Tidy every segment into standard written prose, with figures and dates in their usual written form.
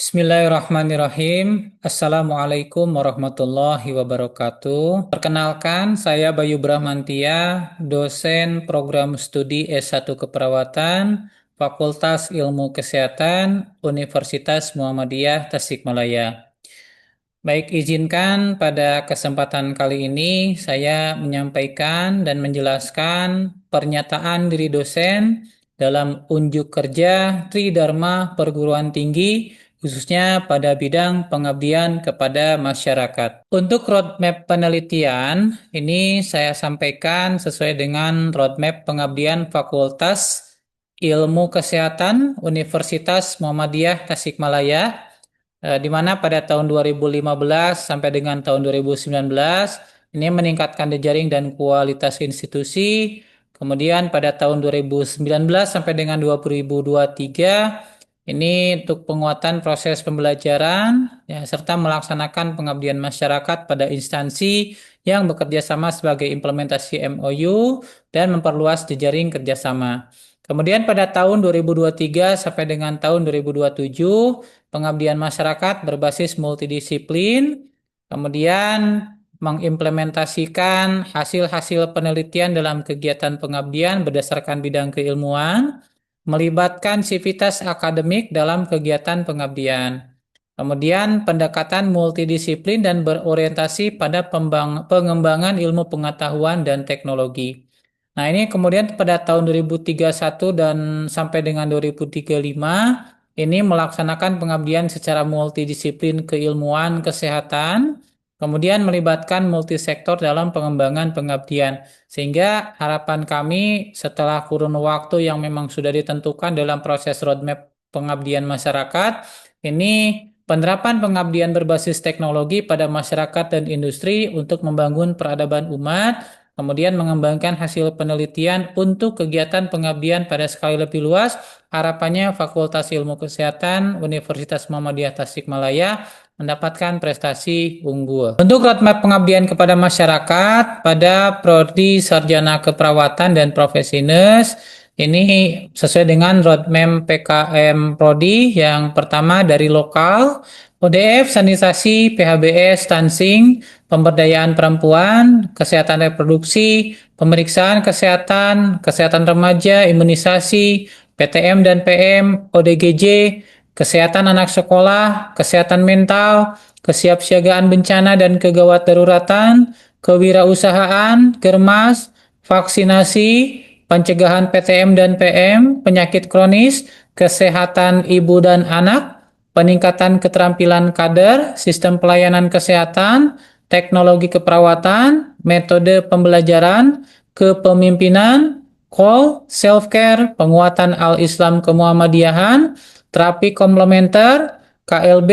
Bismillahirrahmanirrahim. Assalamualaikum warahmatullahi wabarakatuh. Perkenalkan, saya Bayu Brahmantia, dosen program studi S1 Keperawatan, Fakultas Ilmu Kesehatan, Universitas Muhammadiyah Tasikmalaya. Baik, izinkan pada kesempatan kali ini saya menyampaikan dan menjelaskan pernyataan diri dosen dalam unjuk kerja Tridharma Perguruan Tinggi khususnya pada bidang pengabdian kepada masyarakat. Untuk roadmap penelitian, ini saya sampaikan sesuai dengan roadmap pengabdian Fakultas Ilmu Kesehatan Universitas Muhammadiyah Tasikmalaya, di mana pada tahun 2015 sampai dengan tahun 2019 ini meningkatkan jejaring dan kualitas institusi. Kemudian pada tahun 2019 sampai dengan 2023 ini untuk penguatan proses pembelajaran ya, serta melaksanakan pengabdian masyarakat pada instansi yang bekerja sama sebagai implementasi MOU dan memperluas jejaring kerjasama. Kemudian pada tahun 2023 sampai dengan tahun 2027 pengabdian masyarakat berbasis multidisiplin, kemudian mengimplementasikan hasil-hasil penelitian dalam kegiatan pengabdian berdasarkan bidang keilmuan, melibatkan sivitas akademik dalam kegiatan pengabdian. Kemudian pendekatan multidisiplin dan berorientasi pada pengembangan ilmu pengetahuan dan teknologi. Nah, ini kemudian pada tahun 2031 dan sampai dengan 2035 ini melaksanakan pengabdian secara multidisiplin keilmuan kesehatan, kemudian melibatkan multisektor dalam pengembangan pengabdian. Sehingga harapan kami setelah kurun waktu yang memang sudah ditentukan dalam proses roadmap pengabdian masyarakat, ini penerapan pengabdian berbasis teknologi pada masyarakat dan industri untuk membangun peradaban umat, kemudian mengembangkan hasil penelitian untuk kegiatan pengabdian pada skala lebih luas. Harapannya Fakultas Ilmu Kesehatan Universitas Muhammadiyah Tasikmalaya mendapatkan prestasi unggul. Untuk roadmap pengabdian kepada masyarakat pada Prodi Sarjana Keperawatan dan Profesi Nurse, ini sesuai dengan roadmap PKM Prodi yang pertama dari lokal, ODF, sanitasi, PHBS, stunting, pemberdayaan perempuan, kesehatan reproduksi, pemeriksaan kesehatan, kesehatan remaja, imunisasi, PTM dan PM, ODGJ, kesehatan anak sekolah, kesehatan mental, kesiapsiagaan bencana dan kegawat daruratan, kewirausahaan, germas, vaksinasi, pencegahan PTM dan PM, penyakit kronis, kesehatan ibu dan anak, peningkatan keterampilan kader, sistem pelayanan kesehatan, teknologi keperawatan, metode pembelajaran, kepemimpinan, call, self-care, penguatan al-Islam kemuhammadiyahan, terapi komplementer, KLB,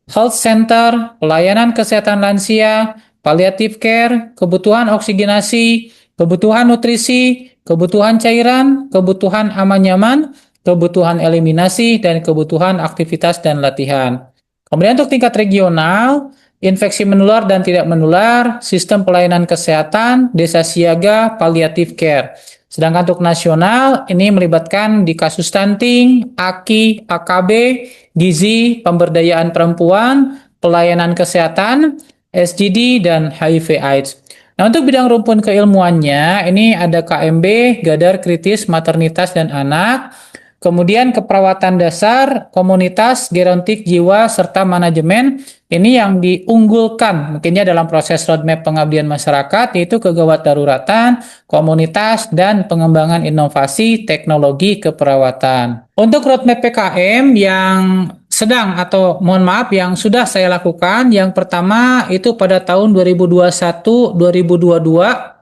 health center, pelayanan kesehatan lansia, palliative care, kebutuhan oksigenasi, kebutuhan nutrisi, kebutuhan cairan, kebutuhan aman nyaman, kebutuhan eliminasi, dan kebutuhan aktivitas dan latihan. Kemudian untuk tingkat regional, infeksi menular dan tidak menular, sistem pelayanan kesehatan, desa siaga, palliative care. Sedangkan untuk nasional, ini melibatkan di kasus stunting, AKI, AKB, gizi, pemberdayaan perempuan, pelayanan kesehatan, SGD, dan HIV/AIDS. Nah, untuk bidang rumpun keilmuannya, ini ada KMB, Gadar Kritis, Maternitas, dan Anak. Kemudian keperawatan dasar, komunitas, gerontik jiwa, serta manajemen. Ini yang diunggulkan mungkinnya dalam proses roadmap pengabdian masyarakat, yaitu kegawat daruratan, komunitas, dan pengembangan inovasi teknologi keperawatan. Untuk roadmap PKM yang sedang atau mohon maaf yang sudah saya lakukan, yang pertama itu pada tahun 2021-2022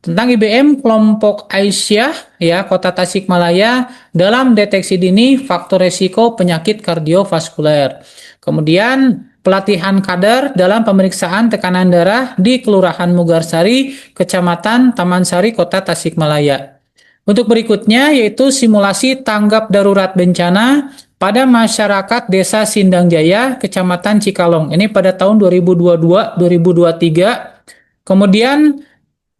tentang IBM kelompok Aisyah ya Kota Tasikmalaya dalam deteksi dini faktor resiko penyakit kardiovaskuler. Kemudian pelatihan kader dalam pemeriksaan tekanan darah di Kelurahan Mugarsari, Kecamatan Tamansari, Kota Tasikmalaya. Untuk berikutnya yaitu simulasi tanggap darurat bencana pada masyarakat Desa Sindang Jaya, Kecamatan Cikalong. Ini pada tahun 2022-2023. Kemudian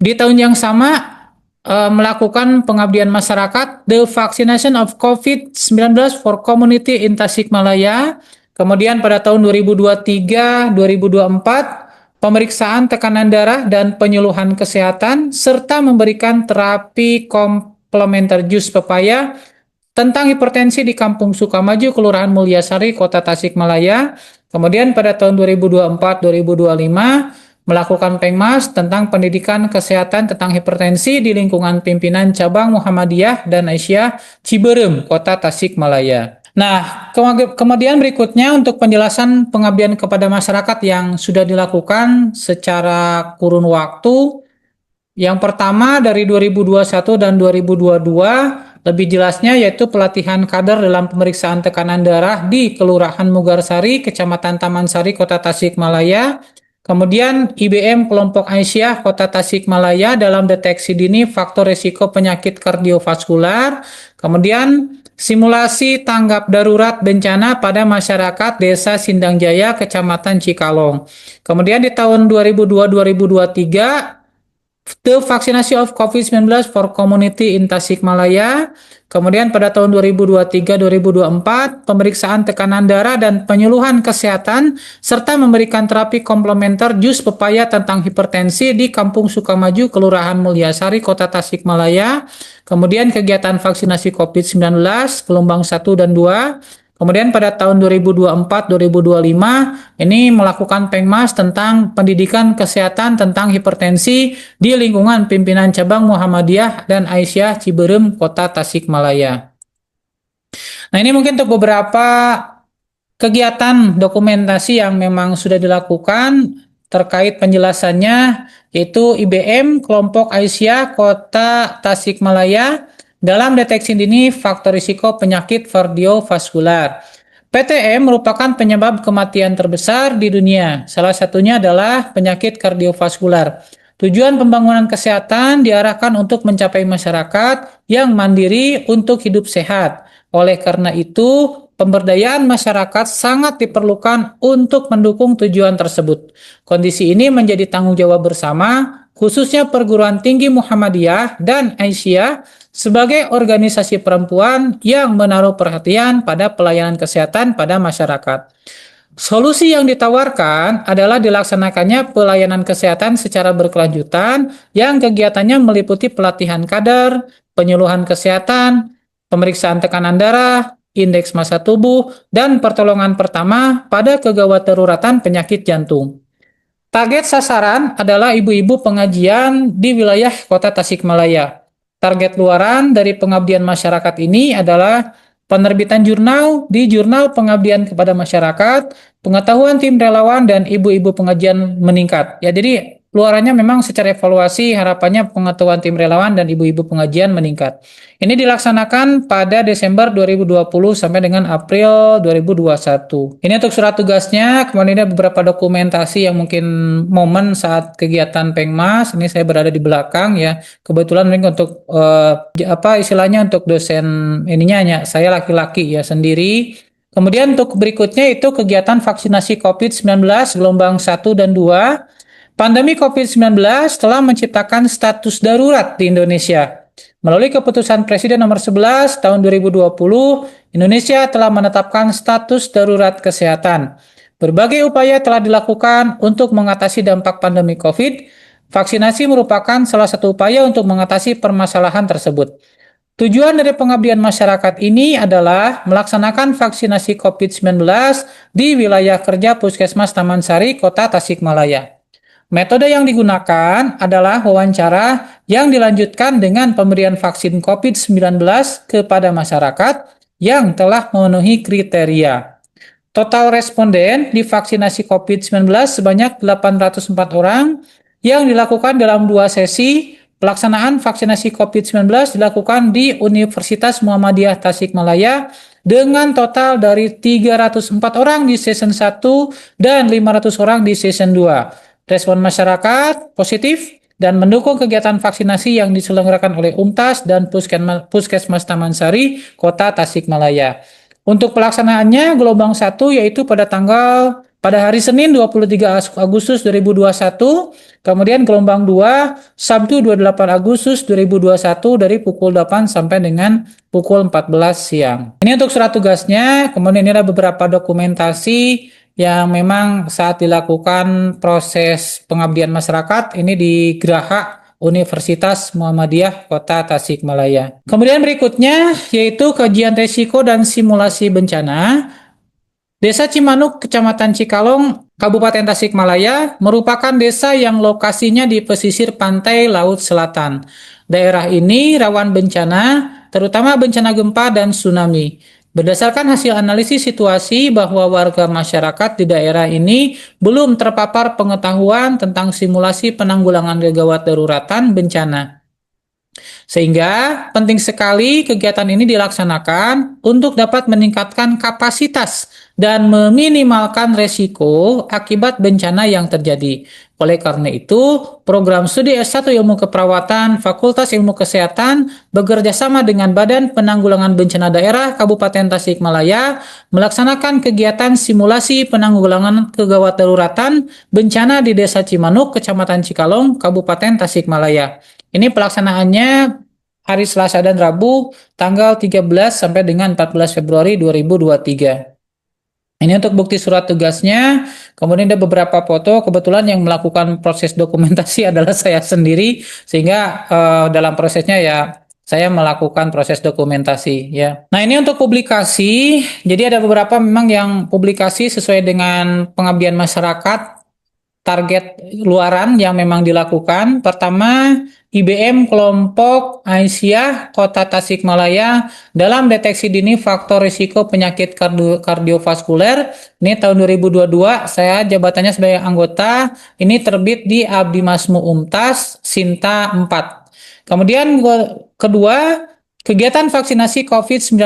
di tahun yang sama melakukan pengabdian masyarakat The Vaccination of COVID-19 for Community in Tasikmalaya Kemudian pada tahun 2023-2024, pemeriksaan tekanan darah dan penyuluhan kesehatan, serta memberikan terapi komplementer jus pepaya tentang hipertensi di Kampung Sukamaju, Kelurahan Mulyasari, Kota Tasikmalaya. Kemudian pada tahun 2024-2025 melakukan Pengmas tentang pendidikan kesehatan tentang hipertensi di lingkungan pimpinan cabang Muhammadiyah dan Aisyah Ciberem, Kota Tasikmalaya. Nah, kemudian berikutnya untuk penjelasan pengabdian kepada masyarakat yang sudah dilakukan secara kurun waktu. Yang pertama dari 2021 dan 2022, lebih jelasnya yaitu pelatihan kader dalam pemeriksaan tekanan darah di Kelurahan Mugarsari, Kecamatan Tamansari, Kota Tasikmalaya. Kemudian IBM Kelompok Aisyah Kota Tasikmalaya dalam deteksi dini faktor risiko penyakit kardiovaskular. Kemudian simulasi tanggap darurat bencana pada masyarakat Desa Sindang Jaya, Kecamatan Cikalong. Kemudian di tahun 2002-2023 The Vaccination of COVID-19 for Community in Tasikmalaya. Kemudian pada tahun 2023-2024, pemeriksaan tekanan darah dan penyuluhan kesehatan, serta memberikan terapi komplementer jus pepaya tentang hipertensi di Kampung Sukamaju, Kelurahan Mulyasari, Kota Tasikmalaya. Kemudian kegiatan vaksinasi COVID-19, gelombang 1 dan 2. Kemudian pada tahun 2024-2025 ini melakukan Pengmas tentang pendidikan kesehatan tentang hipertensi di lingkungan pimpinan cabang Muhammadiyah dan Aisyah Ciberem, Kota Tasikmalaya. Nah, ini mungkin untuk beberapa kegiatan dokumentasi yang memang sudah dilakukan terkait penjelasannya, yaitu IBM Kelompok Aisyah Kota Tasikmalaya dalam deteksi dini faktor risiko penyakit kardiovaskular. PTM merupakan penyebab kematian terbesar di dunia. Salah satunya adalah penyakit kardiovaskular. Tujuan pembangunan kesehatan diarahkan untuk mencapai masyarakat yang mandiri untuk hidup sehat. Oleh karena itu, pemberdayaan masyarakat sangat diperlukan untuk mendukung tujuan tersebut. Kondisi ini menjadi tanggung jawab bersama, khususnya perguruan tinggi Muhammadiyah dan Aisyah sebagai organisasi perempuan yang menaruh perhatian pada pelayanan kesehatan pada masyarakat. Solusi yang ditawarkan adalah dilaksanakannya pelayanan kesehatan secara berkelanjutan yang kegiatannya meliputi pelatihan kader, penyuluhan kesehatan, pemeriksaan tekanan darah, indeks massa tubuh, dan pertolongan pertama pada kegawat daruratan penyakit jantung. Target sasaran adalah ibu-ibu pengajian di wilayah Kota Tasikmalaya. Target luaran dari pengabdian masyarakat ini adalah penerbitan jurnal di Jurnal Pengabdian kepada Masyarakat, pengetahuan tim relawan dan ibu-ibu pengajian meningkat. Ya, jadi luarannya memang secara evaluasi harapannya pengetahuan tim relawan dan ibu-ibu pengajian meningkat. Ini dilaksanakan pada Desember 2020 sampai dengan April 2021. Ini untuk surat tugasnya, kemudian ada beberapa dokumentasi yang mungkin momen saat kegiatan Pengmas. Ini saya berada di belakang ya. Kebetulan ini untuk istilahnya untuk dosen ininya hanya saya laki-laki ya sendiri. Kemudian untuk berikutnya itu kegiatan vaksinasi COVID-19 gelombang 1 dan 2. Pandemi COVID-19 telah menciptakan status darurat di Indonesia. Melalui keputusan Presiden nomor 11 tahun 2020, Indonesia telah menetapkan status darurat kesehatan. Berbagai upaya telah dilakukan untuk mengatasi dampak pandemi COVID. Vaksinasi merupakan salah satu upaya untuk mengatasi permasalahan tersebut. Tujuan dari pengabdian masyarakat ini adalah melaksanakan vaksinasi COVID-19 di wilayah kerja Puskesmas Tamansari, Kota Tasikmalaya. Metode yang digunakan adalah wawancara yang dilanjutkan dengan pemberian vaksin COVID-19 kepada masyarakat yang telah memenuhi kriteria. Total responden divaksinasi COVID-19 sebanyak 804 orang yang dilakukan dalam 2 sesi. Pelaksanaan vaksinasi COVID-19 dilakukan di Universitas Muhammadiyah Tasikmalaya dengan total dari 304 orang di season 1 dan 500 orang di season 2. Respon masyarakat positif dan mendukung kegiatan vaksinasi yang diselenggarakan oleh UMTAS dan Puskesmas Tamansari, Kota Tasikmalaya. Untuk pelaksanaannya gelombang 1 yaitu pada tanggal pada hari Senin 23 Agustus 2021, kemudian gelombang 2 Sabtu 28 Agustus 2021 dari pukul 8 sampai dengan pukul 14 siang. Ini untuk surat tugasnya, kemudian ini ada beberapa dokumentasi yang memang saat dilakukan proses pengabdian masyarakat ini di Geraha Universitas Muhammadiyah Kota Tasikmalaya. Kemudian berikutnya yaitu kajian risiko dan simulasi bencana. Desa Cimanuk, Kecamatan Cikalong, Kabupaten Tasikmalaya merupakan desa yang lokasinya di pesisir pantai Laut Selatan. Daerah ini rawan bencana, terutama bencana gempa dan tsunami. Berdasarkan hasil analisis situasi bahwa warga masyarakat di daerah ini belum terpapar pengetahuan tentang simulasi penanggulangan gawat daruratan bencana. Sehingga penting sekali kegiatan ini dilaksanakan untuk dapat meningkatkan kapasitas dan meminimalkan resiko akibat bencana yang terjadi. Oleh karena itu, program studi S1 Ilmu Keperawatan Fakultas Ilmu Kesehatan bekerja sama dengan Badan Penanggulangan Bencana Daerah Kabupaten Tasikmalaya melaksanakan kegiatan simulasi penanggulangan kegawat daruratan bencana di Desa Cimanuk, Kecamatan Cikalong, Kabupaten Tasikmalaya. Ini pelaksanaannya hari Selasa dan Rabu tanggal 13 sampai dengan 14 Februari 2023. Ini untuk bukti surat tugasnya. Kemudian ada beberapa foto. Kebetulan yang melakukan proses dokumentasi adalah saya sendiri, sehingga dalam prosesnya ya saya melakukan proses dokumentasi ya. Nah, ini untuk publikasi. Jadi ada beberapa memang yang publikasi sesuai dengan pengabdian masyarakat, target luaran yang memang dilakukan. Pertama, IBM kelompok Aisyah Kota Tasikmalaya dalam deteksi dini faktor risiko penyakit kardiovaskuler. Ini tahun 2022, saya jabatannya sebagai anggota. Ini terbit di Abdi Masmu Umtas Sinta 4. Kemudian kedua, kegiatan vaksinasi COVID-19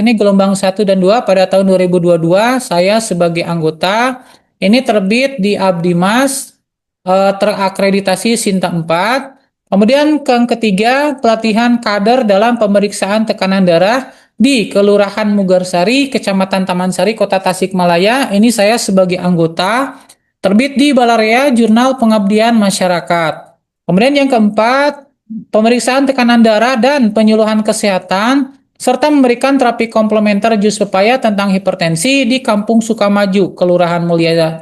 ini gelombang 1 dan 2 pada tahun 2022, saya sebagai anggota. Ini terbit di Abdimas, terakreditasi Sinta 4. Kemudian yang ketiga, pelatihan kader dalam pemeriksaan tekanan darah di Kelurahan Mugarsari, Kecamatan Tamansari, Kota Tasikmalaya. Ini saya sebagai anggota, terbit di Balarea Jurnal Pengabdian Masyarakat. Kemudian yang keempat, pemeriksaan tekanan darah dan penyuluhan kesehatan serta memberikan terapi komplementer jus pepaya tentang hipertensi di Kampung Sukamaju, Kelurahan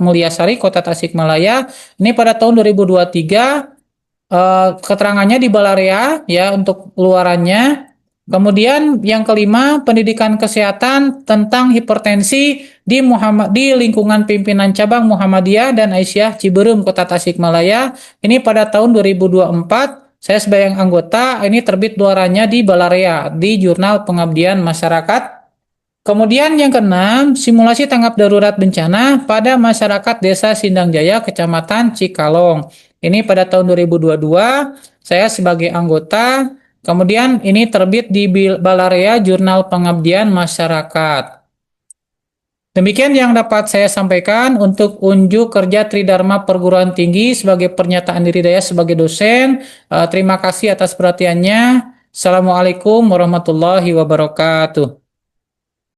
Mulyasari, Kota Tasikmalaya. Ini pada tahun 2023, keterangannya di Balarea ya untuk luarannya. Kemudian yang kelima, pendidikan kesehatan tentang hipertensi di lingkungan pimpinan cabang Muhammadiyah dan Aisyah Ciberem, Kota Tasikmalaya. Ini pada tahun 2024. Saya sebagai anggota, ini terbit luarannya di Balarea, di Jurnal Pengabdian Masyarakat. Kemudian yang keenam, simulasi tanggap darurat bencana pada masyarakat Desa Sindang Jaya, Kecamatan Cikalong. Ini pada tahun 2022, saya sebagai anggota. Kemudian ini terbit di Balarea Jurnal Pengabdian Masyarakat. Demikian yang dapat saya sampaikan untuk unjuk kerja Tridharma Perguruan Tinggi sebagai pernyataan diri saya sebagai dosen. Terima kasih atas perhatiannya. Assalamualaikum warahmatullahi wabarakatuh.